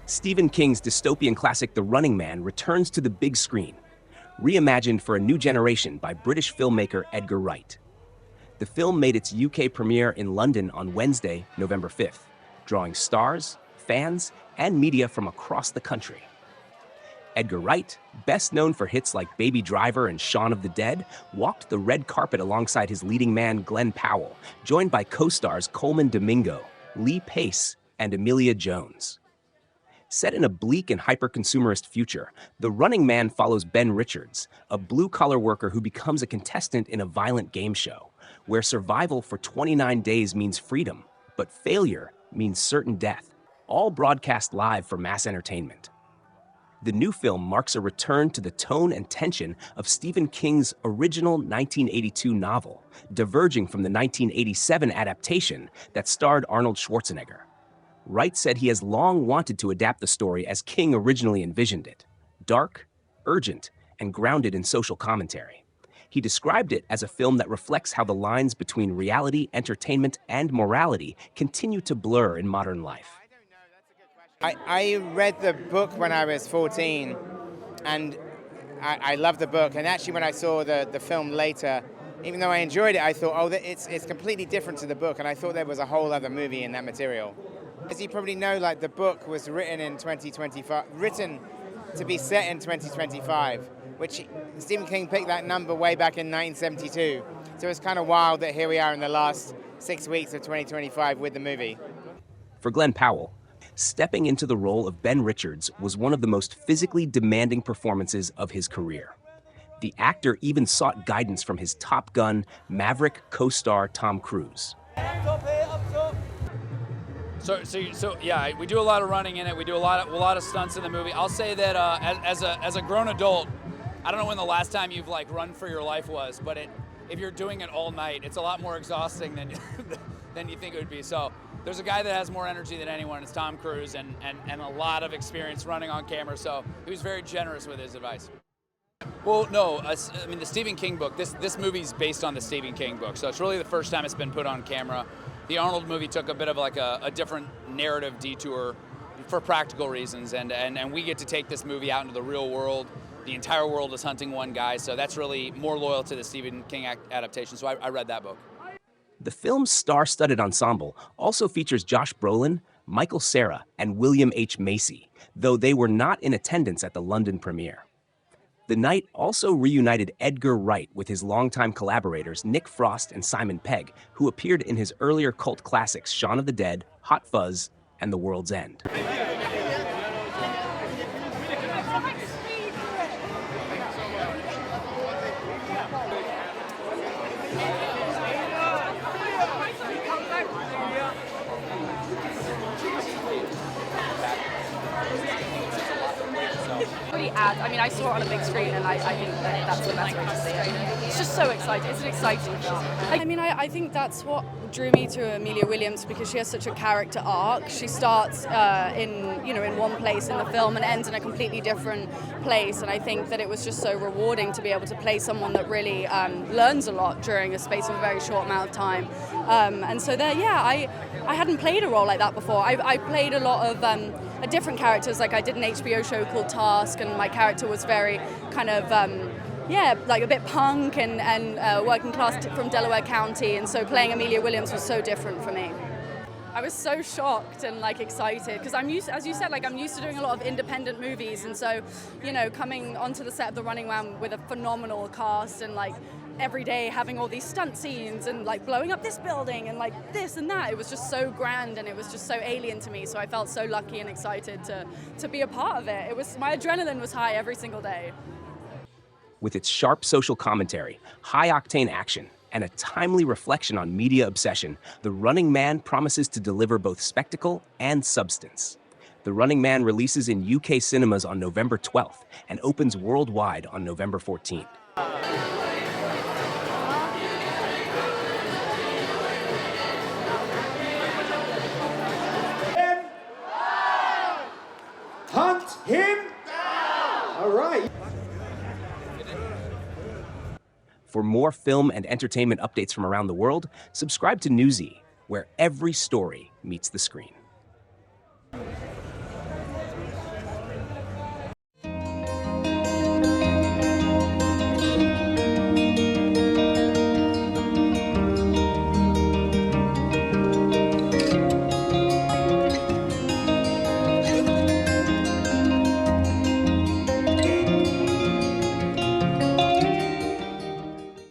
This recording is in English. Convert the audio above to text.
Stephen King's dystopian classic The Running Man returns to the big screen, reimagined for a new generation by British filmmaker Edgar Wright. The film made its UK premiere in London on Wednesday, November 5th, drawing stars, fans, and media from across the country. Edgar Wright, best known for hits like Baby Driver and Shaun of the Dead, walked the red carpet alongside his leading man Glen Powell, joined by co-stars Colman Domingo, Lee Pace, and Emilia Jones. Set in a bleak and hyper-consumerist future, The Running Man follows Ben Richards, a blue-collar worker who becomes a contestant in a violent game show, where survival for 29 days means freedom, but failure means certain death, all broadcast live for mass entertainment. The new film marks a return to the tone and tension of Stephen King's original 1982 novel, diverging from the 1987 adaptation that starred Arnold Schwarzenegger. Wright said he has long wanted to adapt the story as King originally envisioned it: dark, urgent, and grounded in social commentary. He described it as a film that reflects how the lines between reality, entertainment, and morality continue to blur in modern life. I read the book when I was 14, and I loved the book. And actually, when I saw the film later, even though I enjoyed it, I thought, oh, it's completely different to the book, and I thought there was a whole other movie in that material. As you probably know, like, the book was written in 2025, written to be set in 2025, which Stephen King picked that number way back in 1972. So it's kind of wild that here we are in the last 6 weeks of 2025 with the movie. For Glen Powell, stepping into the role of Ben Richards was one of the most physically demanding performances of his career. The actor even sought guidance from his Top Gun Maverick co-star Tom Cruise. So yeah, we do a lot of running in it. We do a lot of stunts in the movie. I'll say that as a grown adult, I don't know when the last time you've like run for your life was, but if you're doing it all night, it's a lot more exhausting than than you think it would be. So there's a guy that has more energy than anyone. It's Tom Cruise, and a lot of experience running on camera. So he was very generous with his advice. Well, no, I mean, the Stephen King book, this movie's based on the Stephen King book, so it's really the first time it's been put on camera. The Arnold movie took a bit of like a different narrative detour for practical reasons, and we get to take this movie out into the real world. The entire world is hunting one guy, so that's really more loyal to the Stephen King adaptation, so I read that book. The film's star-studded ensemble also features Josh Brolin, Michael Cera, and William H. Macy, though they were not in attendance at the London premiere. The night also reunited Edgar Wright with his longtime collaborators Nick Frost and Simon Pegg, who appeared in his earlier cult classics Shaun of the Dead, Hot Fuzz, and The World's End. I mean, I saw it on a big screen, and I think that's the best way to see it. It's just so exciting. It's an exciting film. I mean, I think that's what drew me to Emilia Williams, because she has such a character arc. She starts in one place in the film and ends in a completely different place, and I think that it was just so rewarding to be able to play someone that really learns a lot during a space of a very short amount of time. And so there, yeah, I hadn't played a role like that before. I played a lot of different characters. Like, I did an HBO show called Task, and my character was very kind of like a bit punk and working class from Delaware County, and so playing Emilia Williams was so different for me. I was so shocked and like excited, because I'm used, as you said, like I'm used to doing a lot of independent movies, and so, you know, coming onto the set of The Running Man with a phenomenal cast and like every day having all these stunt scenes and like blowing up this building and like this and that, it was just so grand and it was just so alien to me. So I felt so lucky and excited to be a part of it. My adrenaline was high every single day. With its sharp social commentary, high-octane action, and a timely reflection on media obsession, The Running Man promises to deliver both spectacle and substance. The Running Man releases in UK cinemas on November 12th and opens worldwide on November 14th. Hunt him down! All right. For more film and entertainment updates from around the world, subscribe to Newzee, where every story meets the screen.